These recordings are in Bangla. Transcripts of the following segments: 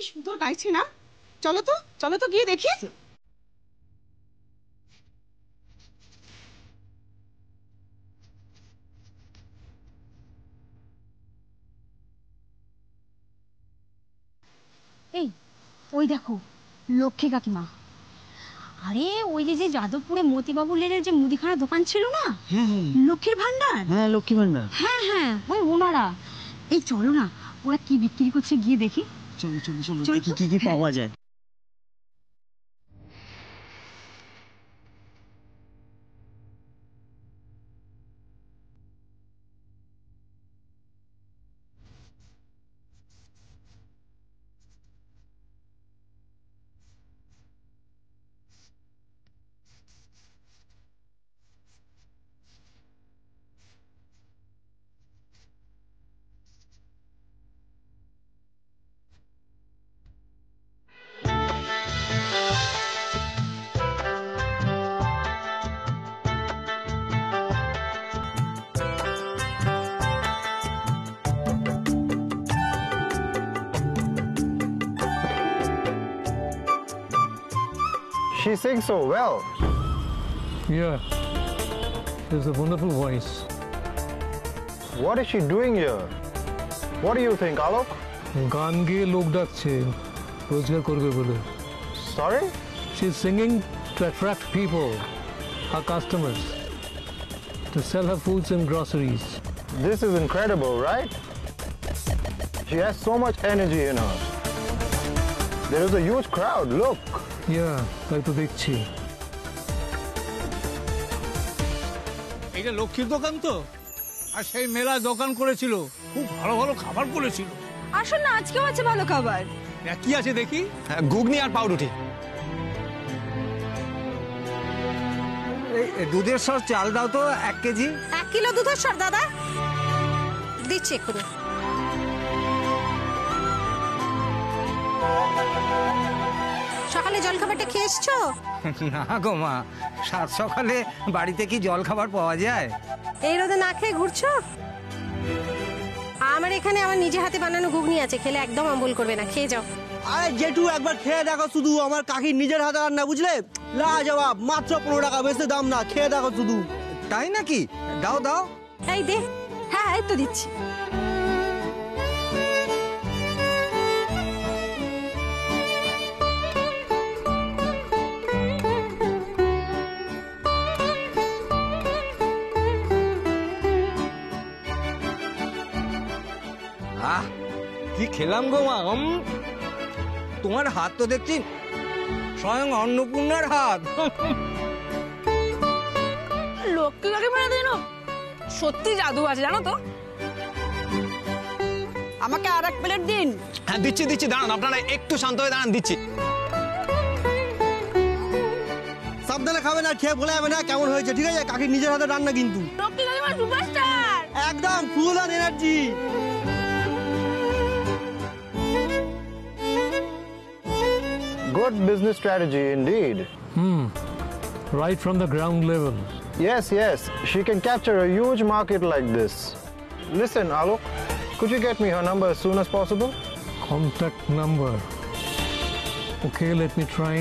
কি সুন্দর গাইছে না? চলো তো গিয়ে দেখি। এই ওই দেখো লক্ষ্মী কাকিমা। আরে ওই যে যাদবপুরে মতিবাবু লেনের যে মুদিখানা দোকান ছিল না, লক্ষ্মীর ভান্ডার। হ্যাঁ লক্ষ্মী ভান্ডার। হ্যাঁ ওই ওনারা। এই চলো না, ওরা কি বিক্রি করছে গিয়ে দেখি। চলো চলো চলো দেখি কি কি পাওয়া যায়। She sings so well. Yeah, she has a wonderful voice. What is she doing here? What do you think, Alok? গান গেয়ে লোক ডাকছে রোজগার করবে বলে। Sorry? She's singing to attract people, her customers, to sell her foods and groceries. This is incredible, right? She has so much energy in her. There is a huge crowd, look. Yeah, তাই তো দেখছি। এটা লক্ষ্মীর দোকান তো, আর সেই মেলা দোকান করেছিল, খুব ভালো ভালো খাবার করেছিল। আসুন না, আজকেও আছে ভালো খাবার। কি আছে দেখি? ঘুগনি আর পাউরুটি। দুধের সর চাল দাও তো 1 কেজি। 1 কিলো দুধের সর দাদা দিচ্ছি এক্ষুনি। সকালে জল খাবারটা খেয়ে এসছো? না গো মা, সাত সকালে বাড়িতে কি জল খাবার পাওয়া যায়? এই রোদে না খেয়ে ঘুরছো? আমার এখানে আমার নিজে হাতে বানানো ঘুগনি আছে, খেলে একদম অম্বল করবে না, খেয়ে যাও। আরে জেঠু একবার খেয়ে দেখো শুধু, আমার কাকির নিজের হাতে রান্না, বুঝলে? লাজবাব, মাত্র 15 টাকা, বেশি দাম না, খেয়ে দেখো শুধু। তাই নাকি? দাও দাও। এই দে। হ্যাঁ এই তো দিচ্ছি। কি খেলাম গো মা। তোমার হাত তো দেখছি স্বয়ং অন্নপূর্ণার হাত। লক্ষ্মী কাকিমার দিন সত্যি জাদু আছে জানো তো। আমাকে আর 1 প্লেট দিন। হ্যাঁ দিচ্ছি দিচ্ছি, দাঁড়ান আপনারা একটু শান্ত হয়ে দাঁড়ান, দিচ্ছি। সাবধানে খাবেন আর খেয়ে বলে যাবে না কেমন হয়েছে, ঠিক আছে? কাকির নিজের হাতে রান্না কিন্তু। লক্ষ্মী কাকিমা সুপারস্টার, একদম full on energy. Good business strategy indeed. Right from the ground level. Yes, she can capture a huge market like this. Listen, Alok, could you get me her number as soon as possible? Contact number. Okay, let me try.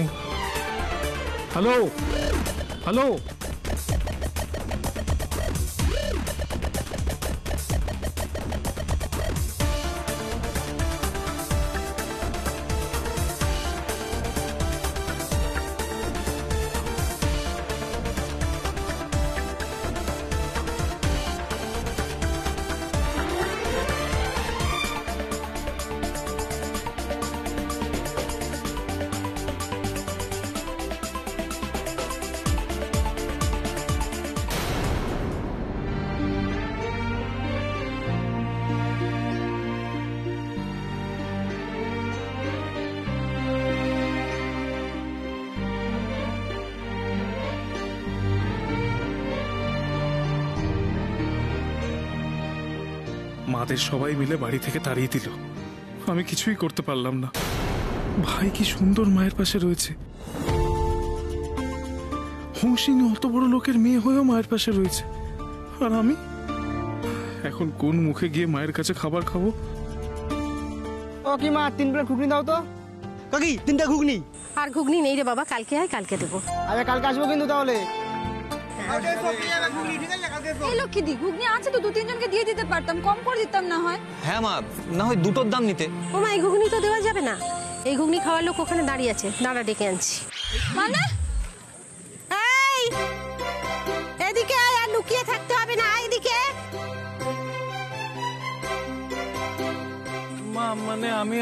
Hello? Hello? মাদের সবাই মিলে বাড়ি থেকে তাড়িয়ে দিল, আমি কিছুই করতে পারলাম না। ভাই কি সুন্দর মায়ের পাশে রয়েছে, হংসিনী অত বড় লোকের মেয়ে হয়েও মায়ের পাশে রয়েছে, আর আমি এখন কোন মুখে গিয়ে মায়ের কাছে খাবার খাবো? কাকিমা 3 প্লেট ঘুগনি দাও তো। কাকি 3টা ঘুগনি। আর ঘুগনি নেই রে বাবা, কালকে আয়, কালকে দেবো। আরে কালকে আসবো কিন্তু তাহলে। এই লক্ষ্মীদি, ঘুগনি আছে তো 2-3 জনকে দিয়ে দিতে পারতাম, কম করে দিতাম না হয়। হ্যাঁ মা, না হয় দুটোর দাম নিতে। ও মা, এই ঘুগনি তো দেওয়া যাবে না। এই ঘুগনি খাওয়ার লোক ওখানে দাঁড়িয়ে আছে, দাঁড়া ডেকে আনছি। মানে এই এদিকে আয়, আর লুকিয়ে থাকতে হবে না, আয় এদিকে। মা মানে আমি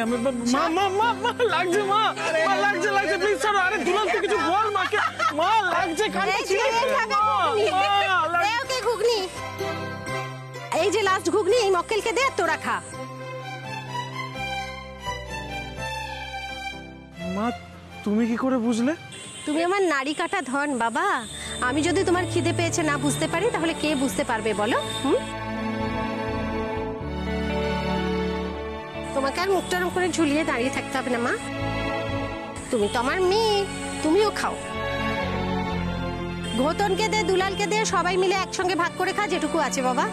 মা মা মা মা লাগছে মা, মা লাগছে লাগছে, প্লিজ ছাড়ো। আরে দুলাল তুই কিছু বল মাকে। মা লাগছে, কালকে ছিল ওকে ঘুগনি, এই যে লাস্ট ঘুগনি, এই মক্কেলকে দে, তোরা খা। মা তুমি কি করে বুঝলে? তুমি আমার নারী কাটা ধন বাবা। আমি যদি তোমার খিদে পেয়েছে না বুঝতে পারি, তাহলে কে বুঝতে পারবে বলো? তোমাকে আর মুখটা করে ঝুলিয়ে দাঁড়িয়ে থাকতে হবে না মা। তুমি তো আমার মেয়ে, তুমিও খাও। ঘোতনকে দে, দুলালকে দে, সবাই মিলে একসঙ্গে ভাগ করে খা যেটুকু আছে বাবা।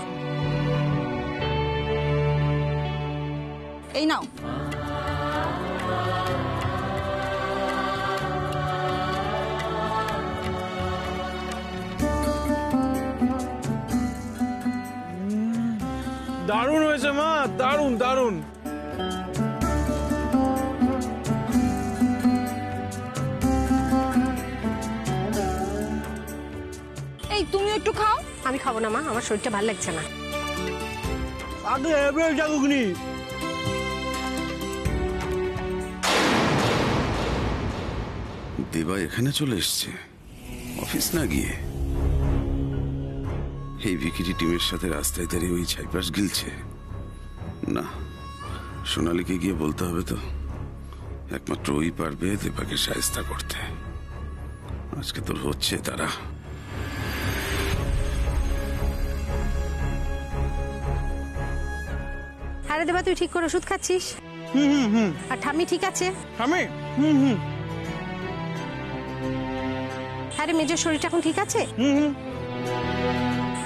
এই নাও। দারুণ হয়েছে মা, দারুণ দারুণ। এই তুমি একটু খাও। আমি খাবো না মা, আমার শরীরটা ভালো লাগছে না। আগে এবার যা ঘুগনি। দেবা এখানে চলে এসছে, অফিস না গিয়ে। এই ভিকিরি টিমের সাথে রাস্তায় দাঁড়িয়ে ওই ছাইপাস গিলছে। না, সোনালীকে গিয়ে বলতে হবে তো, একমাত্র ওই পারবে দেবাকে সায়স্তা করতে। আজকে তোর হচ্ছে তারা। আরে দেবা, তুই ঠিক করে ওষুধ খাচ্ছিস? আর ঠাম্মি ঠিক আছে? আমি আরে মেজোর শরীরটা এখন ঠিক আছে?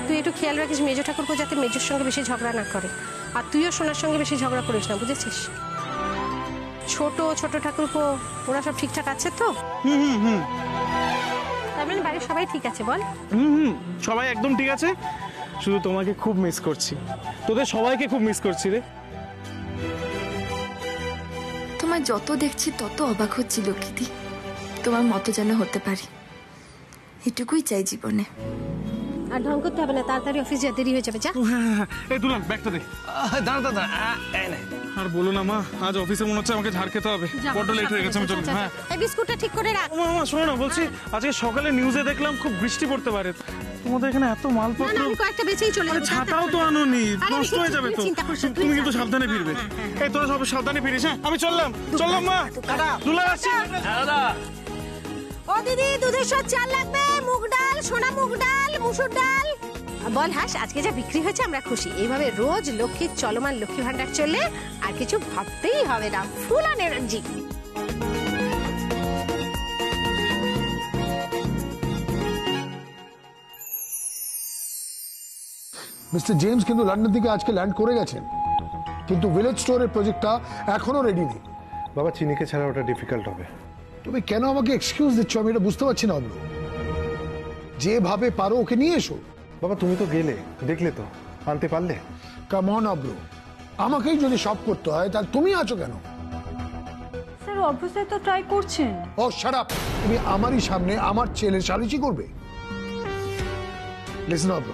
তুই একটু খেয়াল রাখিস মেজো ঠাকুরপো যাতে মেজোর সঙ্গে বেশি ঝগড়া না করে। আর তুইও সোনার সঙ্গে বেশি ঝগড়া করিস না, বুঝেছিস? ছোট ছোট ঠাকুরপো ওরা সব ঠিকঠাক আছে তো? তার মানে বাড়ির সবাই ঠিক আছে বল? সবাই একদম ঠিক আছে, শুধু তোমাকে খুব মিস করছি। তোদের সবাইকে খুব মিস করছি রে। তোমায় যত দেখছি তত অবাক হচ্ছি লক্ষ্মীদি। তোমার মতো যেন হতে পারি, এটুকুই চাই জীবনে। আর ঢং করতে হবে না, তাড়াতাড়ি অফিস যা, দেরি হয়ে যাবে। যা। এই দুলাল ব্যাগটা দে। দাঁড়া দাঁড়া, আর বলো না মা, আজ অফিসে মনে হচ্ছে আমাকে ঝাড় খেতে হবে, বড্ড লেট হয়ে গেছে। আমি চলুন। হ্যাঁ, এই বিস্কুটটা ঠিক করে রাখ। মা শোনো না, বলছি আজকে সকালে নিউজে দেখলাম খুব বৃষ্টি পড়তে পারে। তোমাদের এখানে এত মালপত্র, আমি কয়েকটা বেঁচেই চলে যাবো। ছাতাও তো আনোনি, নষ্ট হয়ে যাবে তো। তুমি কিন্তু সাবধানে ফিরবে। এই তোরা সব সাবধানে ফিরিস। হ্যাঁ, আমি চললাম মা। দুলাল আসছি। ও দিদি, দুধের সাথে চাল লাগবে, মুগ ডাল, সোনা মুগ ডাল, মুসুর ডাল। বল হাস, আজকে যা বিক্রি হয়েছে আমরা খুশি। এইভাবে রোজ লক্ষ্মীর চলমান লক্ষ্মী ভান্ডার চললে আর কিছু ভাবতেই হবে না, full on energy. Mister James কিন্তু লন্ডন থেকে আজকে ল্যান্ড করে গেছেন, কিন্তু ভিলেজ স্টোরের প্রজেক্টটা এখনো রেডি নেই। বাবা, চিনিকে ছাড়া ওটা ডিফিকাল্ট হবে। তুমি কেন আমাকে এক্সকিউজ দিচ্ছ আমি এটা বুঝতে পারছি না। অব্র, যেভাবে পারো ওকে নিয়ে এসো। বাবা, তুমি তো গেলে, দেখলে তো, আনতে পারলে? কাম অন অব্র, আমাকেই যদি সব করতে হয় তাহলে তুমি আছো কেন? স্যার অফিসে তো ট্রাই করছেন। ও শাট আপ! তুমি আমারই সামনে আমার ছেলের সালিশি করবে? লিসেন অব্র,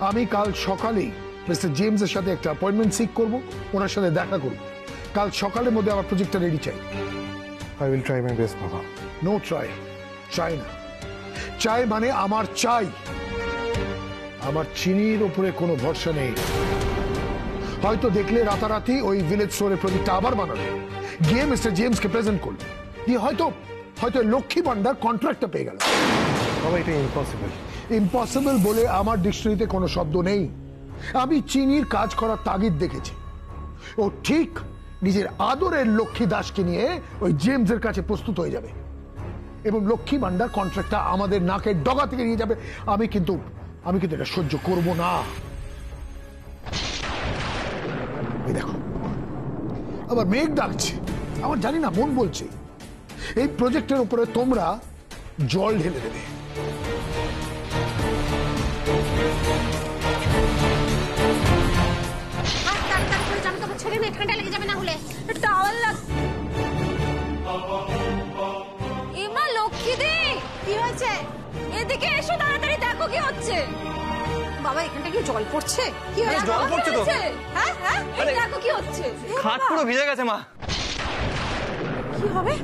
আমি কাল সকালেই মিস্টার জেমস এর সাথে একটা অ্যাপয়েন্টমেন্ট সিক করব, ওনার সাথে দেখা করব। কাল সকালের মধ্যে আমার প্রজেক্টটা রেডি চাই। I will try my best বাবা। নো ট্রাই, চাই না। চাই মানে আমার চাই। আমার চিনির উপরে কোনো ভরসা নেই। হয়তো দেখলে রাতারাতি ওই ভিলেজ স্টোরের প্রজেক্টটা আবার বানালো, গিয়ে মিস্টার জেমসকে প্রেজেন্ট করলো, দিয়ে হয়তো লক্ষ্মী ভান্ডার কন্ট্রাক্টটা পেয়ে গেল। বাবা, এটা ইম্পসিবল। ইম্পসিবল বলে আমার ডিকশনারিতে কোনো শব্দ নেই। আমি চিনির কাজ করার তাগিদ দেখেছি। ও ঠিক নিজের আদরের লক্ষ্মী দাসকে নিয়ে ওই জেমসের কাছে প্রস্তুত হয়ে যাবে এবং লক্ষ্মী ভান্ডার কন্ট্রাক্টটা আমাদের নাকের ডগা থেকে নিয়ে যাবে। আমি কিন্তু এটা সহ্য করব না। দেখো, আবার মেঘ ডাকছে। আমার জানি না, মন বলছে এই প্রজেক্টের উপরে তোমরা জল ঢেলে দেবে। ছেলে মেয়ে ঠান্ডা লেগে যাবে না হলে। এমা লক্ষ্মীদি, কি হয়েছে? এদিকে এসো তাড়াতাড়ি, দেখো কি হচ্ছে। বাবা এখানটা কি জল পড়ছে? কি হয়েছে? জল পড়ছে তো। হ্যাঁ হ্যাঁ, এই দেখো কি হচ্ছে। খাট পুরো ভিজে গেছে মা। কি হবে?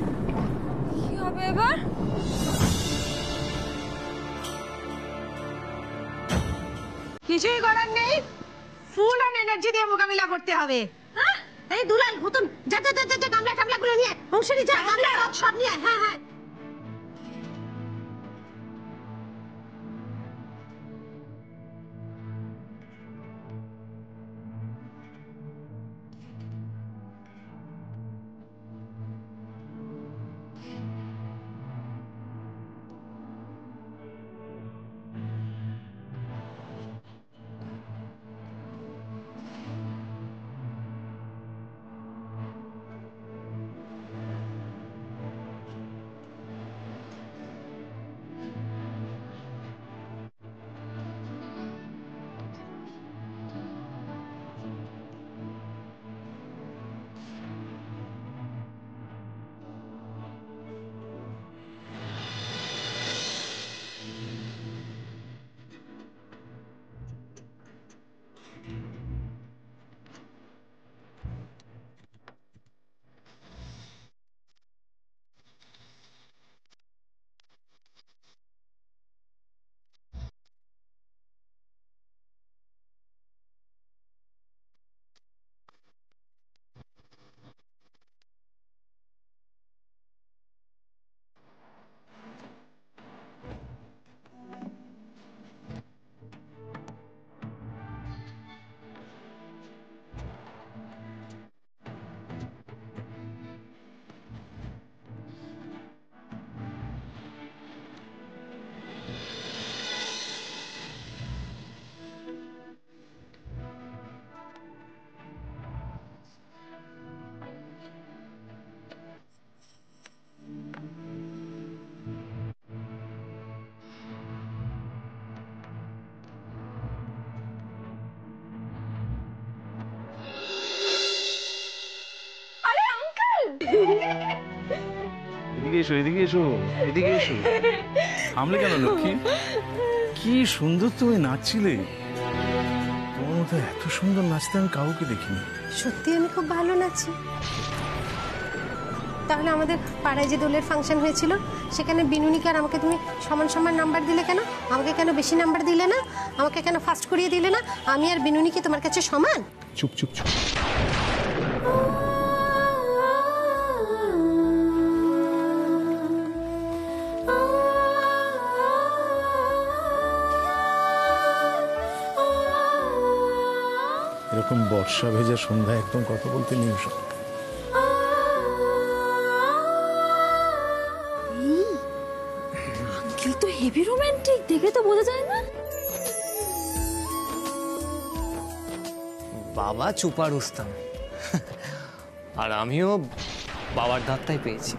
কি হবে এবার? কিছুই করার নেই, ফুল অন এনার্জি দিয়ে মোকাবিলা করতে হবে। হ্যাঁ, এই দুলাল ভুতুন যা যা যা যা, গামলা টামলা গুলো নিয়ে, অংশী যা, গামলা রথ সব নিয়ে। হ্যাঁ হ্যাঁ। এদিকে এসো, এদিকে এসো, এদিকে এসো। থামলে কেন লক্ষ্মী? কি সুন্দর তুমি নাচছিলে। তোমার মতো এত সুন্দর নাচতে আমি কাউকে দেখিনি। সত্যি আমি খুব ভালো নাচি। তাহলে আমাদের পাড়ায় যে দোলের ফাংশন হয়েছিল সেখানে বিনুনিকে আর আমাকে তুমি সমান সমান নাম্বার দিলে কেন? আমাকে কেন বেশি নাম্বার দিলে না? আমাকে কেন ফার্স্ট করিয়ে দিলে না? আমি আর বিনুনি কি তোমার কাছে সমান? চুপ চুপ চুপ। এরকম বর্ষা ভেজা সন্ধ্যায় একদম কথা বলতে নেই। আঙ্কেল তো হেভি রোমান্টিক, দেখে তো বোঝা যায় না। বাবা চুপা রুস্তাম, আর আমিও বাবার ধাত্তাই পেয়েছি।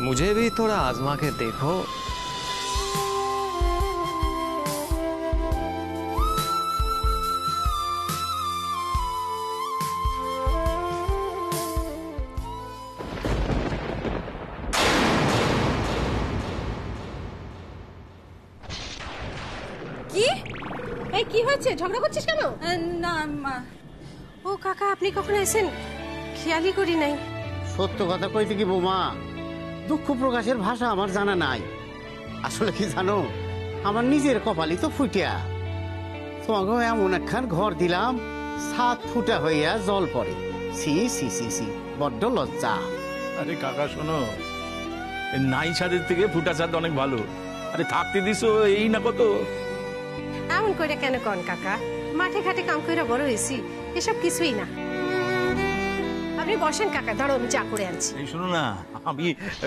মুঝে ভি থোড়া আজমা কে দেখো। কি? এই কি হয়েছে? ঝগড়া করছিস কেন? না মা। ও কাকা, আপনি কখন এসেন? খেয়ালই করি নাই। সত্য কথা কইতে কি বৌমা, দুঃখ প্রকাশের ভাষা আমার জানা নাই। আসলে কি জানো, আমার নিজের কপালই তো ফুটিয়া। তোমাকে এমন একখান ঘর দিলাম, 7 ফুটা হইয়া জল পড়ে। সি সি সি সি, বড্ড লজ্জা। আরে কাকা শোনো, নাই ছাদের থেকে ফুটা ছাদ অনেক ভালো। আরে থাকতে দিছো এই না কত। এমন করে কেন কন কাকা? মাঠে ঘাটে কাম কইরা বড় হয়েছি, এসব কিছুই না। আপনি বসেন কাকা, দাঁড়ো আমি চা করে আনছি। এই শোনো না, আমি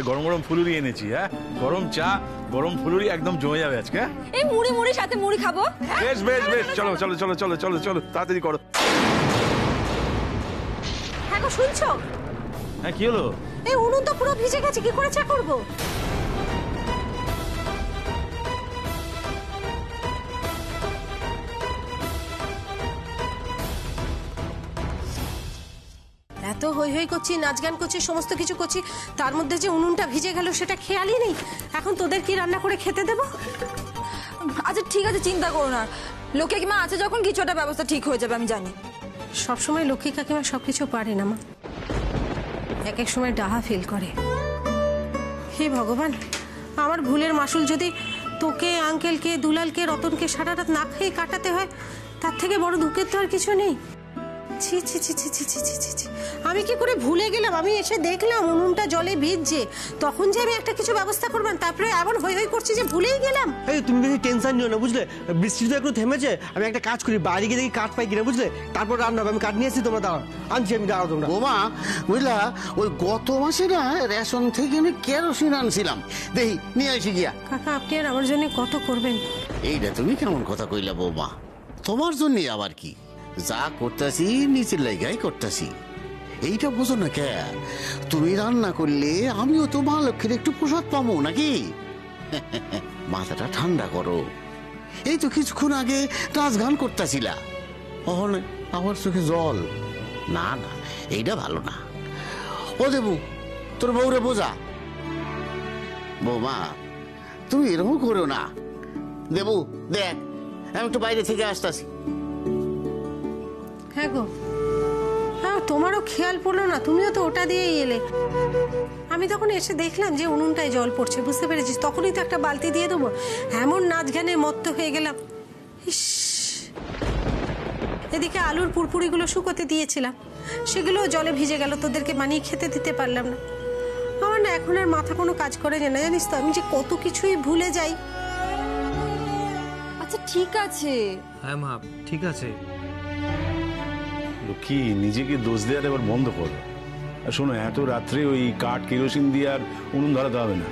গরম গরম ফুলুরি এনেছি। হ্যাঁ, গরম চা গরম ফুলুরি একদম জমে যাবে আজকে। এই মুড়ি মুড়ি সাথে মুড়ি খাবো। বেশ বেশ বেশ, চলো চলো চলো চলো চলো চলো, তাড়াতাড়ি করো। হ্যাঁ গো শুনছো? হ্যাঁ, কি হলো? এই উনুন তো পুরো ভিজে গেছে, কি করে চা করবো? এত হই হই করছি, নাচ গান করছি, সমস্ত কিছু করছি, তার মধ্যে যে উনুনটা ভিজে গেল সেটা খেয়ালই নেই। এখন তোদের কি রান্না করে খেতে দেবো? আচ্ছা ঠিক আছে, চিন্তা করো না, লক্ষ্মী কাকিমা আছে যখন কিছু একটা ব্যবস্থা ঠিক হয়ে যাবে, আমি জানি। সবসময় লক্ষ্মী কাকিমা সবকিছু পারে না মা, এক এক সময় ডাহা ফিল করে। হে ভগবান, আমার ভুলের মাসুল যদি তোকে, আঙ্কেলকে, দুলালকে, রতনকে সারা রাত না খেয়ে কাটাতে হয়, তার থেকে বড় দুঃখের তো আর কিছু নেই। ছি ছি ছি ছি ছি ছি ছি ছি ছি, আমি কি করে ভুলে গেলাম? আমি এসে দেখলাম উনুনটা জলে ভিজছে, তখন যে আমি একটা কিছু ব্যবস্থা করবেন, তারপরে এমন হই হই করছি যে ভুলেই গেলাম। এই তুমি বেশি টেনশন নিও না, বুঝলে? বৃষ্টি তো একটু থেমেছে, আমি একটা কাজ করি, বাড়ি গিয়ে দেখি কাঠ পাই কিনা, বুঝলে? তারপর রান্না হবে। আমি কাঠ নিয়ে এসেছি, তোমরা দাঁড়াও, আনছি আমি, দাঁড়াও তোমরা। বোমা বুঝলা, ওই গত মাসে না রেশন থেকে আমি কেরোসিন আনছিলাম, দেখি নিয়ে আসি গিয়া। কাকা, আপনি আর আমার জন্য কত করবেন? এইটা তুমি কেমন কথা কইলা বৌমা? তোমার জন্য আবার কি? যা করতেছি নিচের লাইগাই করতেছি, এইটা বুঝো না কে? তুমি রান্না করলে আমিও তো মা লক্ষ্মীর একটু প্রসাদ পাবো নাকি? মাথাটা ঠান্ডা করো। এই তো কিছুক্ষণ আগে নাচ গান করতেছিলা, আমার চোখে জল। না না, এইটা ভালো না। ও দেবু, তোর বউরে বোঝা। বৌমা তুমি এরকম করো না। দেবু দেখ, আমি একটু বাইরে থেকে আসতেছি। হ্যাঁ গো, হ্যাঁ, তোমারও খেয়াল পড়লো না, তুমিও তো ওটা দিয়েই এলে। আমি তখন এসে দেখলাম যে উনুনটায় জল পড়ছে, বুঝতে পেরেছিস? তখনই তো একটা বালতি দিয়ে দেবো, এমন নাচ গানে মত্ত হয়ে গেলাম। ইস, এদিকে আলুর পুরপুরিগুলো শুকোতে দিয়েছিলাম, সেগুলো জলে ভিজে গেল, তোদেরকে বানিয়ে খেতে দিতে পারলাম না। আমার না এখন আর মাথা কোনো কাজ করে না, জানিস তো? আমি যে কত কিছুই ভুলে যাই। আচ্ছা ঠিক আছে। হ্যাঁ মা, ঠিক আছে। লক্ষ্মী, নিজেকে দোষ দেওয়ার এবার বন্ধ করো। আর শোনো, এত রাত্রে ওই কাঠ কেরোসিন দিয়ে আর উনুন ধরাতে হবে না।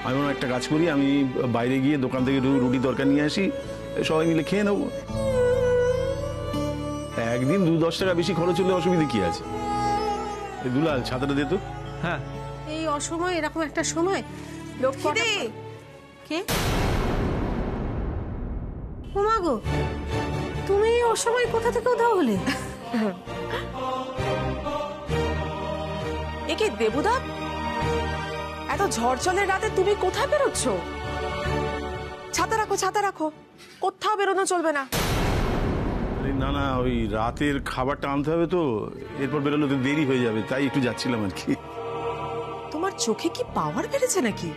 আমি মনে একটা কাজ করি, আমি বাইরে গিয়ে দোকান থেকে রুটি তরকারি নিয়ে আসি, সবাই মিলে খেয়ে নেবো। একদিন 2-10 টাকা বেশি খরচ হলে অসুবিধা কি আছে? দুলাল, ছাতাটা দে তো। হ্যাঁ, এই অসময়, এরকম একটা সময়। লক্ষ্মী কে? ও মা গো, তুমি ও সময় কোথা থেকে উধাও হলে? একে দেবুদা, এত ঝড় জলের রাতে তুমি কোথায় বেরোচ্ছ? ছাতা রাখো, ছাতা রাখো, কোথাও বেরোনো চলবে না। না না, ওই রাতের খাবারটা আনতে হবে তো, এরপর বেরোলে তো দেরি হয়ে যাবে, তাই একটু যাচ্ছিলাম আর কি। তোমার চোখে কি পাওয়ার বেড়েছে নাকি?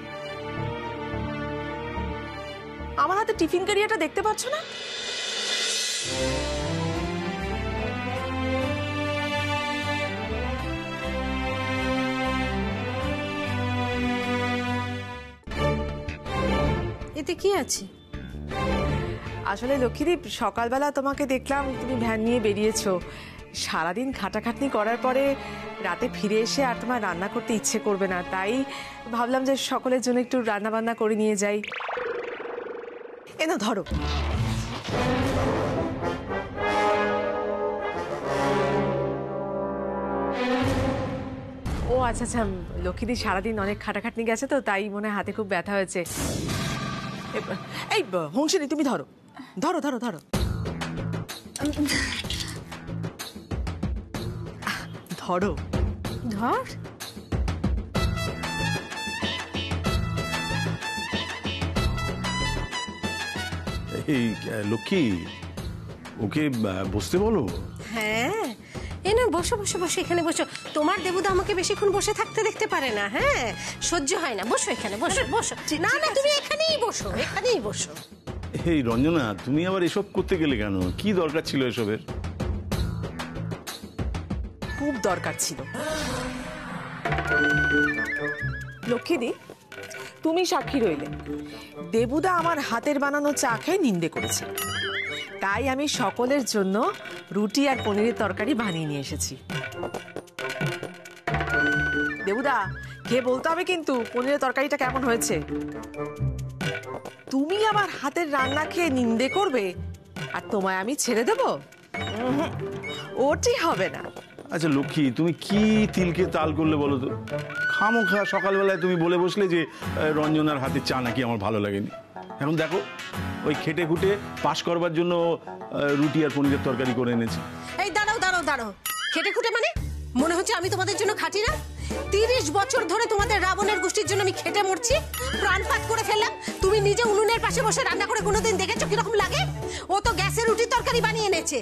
আমার হাতে টিফিন ক্যারিয়ারটা দেখতে পাচ্ছ না? এতে কি আছে? আসলে লক্ষ্মীদীপ, সকালবেলা তোমাকে দেখলাম তুমি ভ্যান নিয়ে বেরিয়েছো। সারাদিন খাটাখাটনি করার পরে রাতে ফিরে এসে আর তোমার রান্না করতে ইচ্ছে করবে না, তাই ভাবলাম যে সকলের জন্য একটু রান্না বান্না করে নিয়ে যাই। এনো ধরো। ও আচ্ছা আচ্ছা, লক্ষ্মীদি সারাদিন অনেক খাটাখাটনি গেছে তো, তাই মনে হয় হাতে খুব ব্যথা হয়েছে। এই হংসিনী, তুমি ধরো ধরো ধরো ধরো। ধরো, ধর। এই লক্ষ্মী, ওকে বসতে বলো। হ্যাঁ, এই না, বসো বসো বসো, এখানে বসো। তোমার দেবুদা আমাকে বেশিক্ষণ বসে থাকতে দেখতে পারে না, হ্যাঁ, সহ্য হয় না। বসো এখানে, বসো বসো। না না, তুমি এখানেই বসো, এখানেই বসো। এই রঞ্জনা, তুমি আবার এসব করতে গেলে কেন? কি দরকার ছিল এসবের? খুব দরকার ছিল। লক্ষ্মীদি, তুমি সাক্ষী রইলে, দেবুদা আমার হাতের বানানো চা খেয়ে নিন্দে করেছে, তাই আমি সকলের জন্য রুটি আর পনিরের তরকারি বানিয়ে নিয়ে এসেছি। দেবুদা, কে বলতে হবে কিন্তু পনিরের তরকারিটা কেমন হয়েছে। তুমি আমার হাতের রান্না খেয়ে নিন্দে করবে আর তোমায় আমি ছেড়ে দেব? ওটি হবে না। আচ্ছা লক্ষ্মী, তুমি কি তিলকে তাল করলে বলো তো? খামোখা সকালবেলায় তুমি বলে বসলে যে রঞ্জনার হাতে চা নাকি আমার ভালো লাগেনি। এখন দেখো ওই খেটে খুটে পাশ করবার জন্য রুটি আর পনিরের তরকারি করে এনেছি। এই দাঁড়াও দাঁড়াও দাঁড়াও, খেটে খুটে মানে মনে হচ্ছে আমি তোমাদের জন্য খাটি না? 30 বছর ধরে তোমাদের রাবণের গোষ্ঠীর জন্য আমি খেটে মরছি, প্রাণপাত করে ফেললাম। তুমি নিজে উনুনের পাশে বসে রান্না করে কোনোদিন দেখেছো কিরকম লাগে? ও তো গ্যাসে রুটি তরকারি বানিয়ে এনেছে।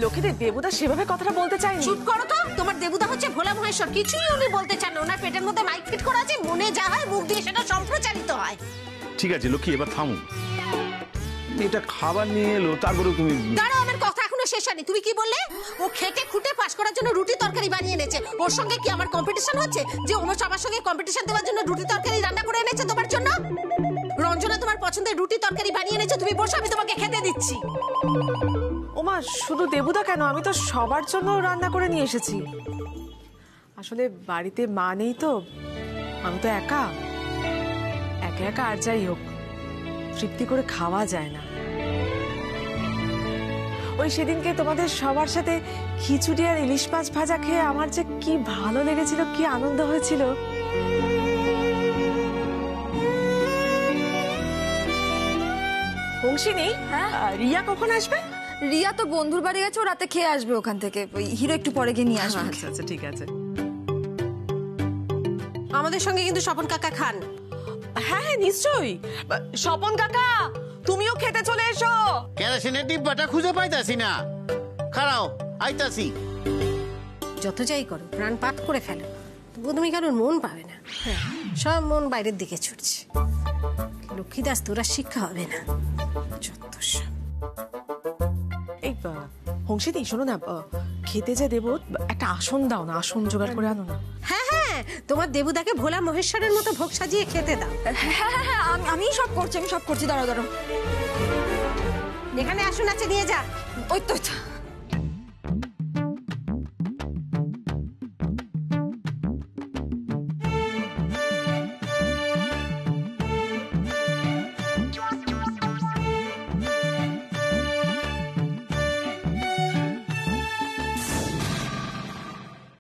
লক্ষ্মীদের দেবুদা সেভাবে কথাটা বলতে চাইনি। চুপ করো তো, তোমার দেবুদা হচ্ছে ভোলা মহেশ্বর, কিছুই উনি বলতে চান না। ওনার পেটের মধ্যে মাইক ফিট করা আছে, মনে যা হয় মুখ দিয়ে সেটা সম্প্রচারিত হয়। ঠিক আছে লক্ষ্মী, এবার থামো। এটা খাবার নিয়ে এলো, তারপরে তুমি দাঁড়াও, আমার কথা এখনো শেষ হয়নি। তুমি কি বললে? ও খেটে খুটে পাস করার জন্য রুটি তরকারি বানিয়ে এনেছে। ওর সঙ্গে কি আমার কম্পিটিশন হচ্ছে যে ও সবার সঙ্গে কম্পিটিশন দেওয়ার জন্য রুটি তরকারি রান্না করে এনেছে তোমার জন্য? রঞ্জনা তোমার পছন্দের রুটি তরকারি বানিয়ে এনেছে, তুমি বসো, আমি তোমাকে খেতে দিচ্ছি। ওমা, শুধু দেবুদা কেন, আমি তো সবার জন্য রান্না করে নিয়ে এসেছি। আসলে বাড়িতে মা নেই তো, আমি তো একা একা। আর যাই হোক, তৃপ্তি করে খাওয়া যায় না। ওই সেদিনকে তোমাদের সবার সাথে খিচুড়ি আর ইলিশ মাছ ভাজা খেয়ে আমার যে কি ভালো লেগেছিল, কি আনন্দ হয়েছিল। বংশিনী, রিয়া কখন আসবে? রিয়া তো বন্ধুর বাড়ি গেছে, ও রাতে খেয়ে আসবে ওখান থেকে। ওই হিরো একটু পরে গিয়ে নিয়ে আসবে। আচ্ছা আচ্ছা, ঠিক আছে। আমাদের সঙ্গে কিন্তু স্বপন কাকা খান। হ্যাঁ হ্যাঁ, নিশ্চয়ই। স্বপন কাকা, তুমিও খেতে চলে এসো। কেরোসিনের ডিব্বাটা খুঁজে পাইতাছি না, খাড়াও আইতাছি। যত যাই করো, প্রাণপাত করে ফেলো, তবুও তুমি কারোর মন পাবে না। সব মন বাইরের দিকে ছুটছে। লক্ষ্মীদাস, তোরা শিক্ষা হবে না, যত সব। এই হংসিনী, শোনো না, খেতে যা দেবো, একটা আসন দাও না, আসন জোগাড় করে আনো না। হ্যাঁ হ্যাঁ, তোমার দেবুদাকে ভোলা মহেশ্বরের মতো ভোগ সাজিয়ে খেতে দাও। হ্যাঁ হ্যাঁ হ্যাঁ, আমি সব করছি, দাঁড়াও। এখানে আসন আছে, নিয়ে যা। ওই তো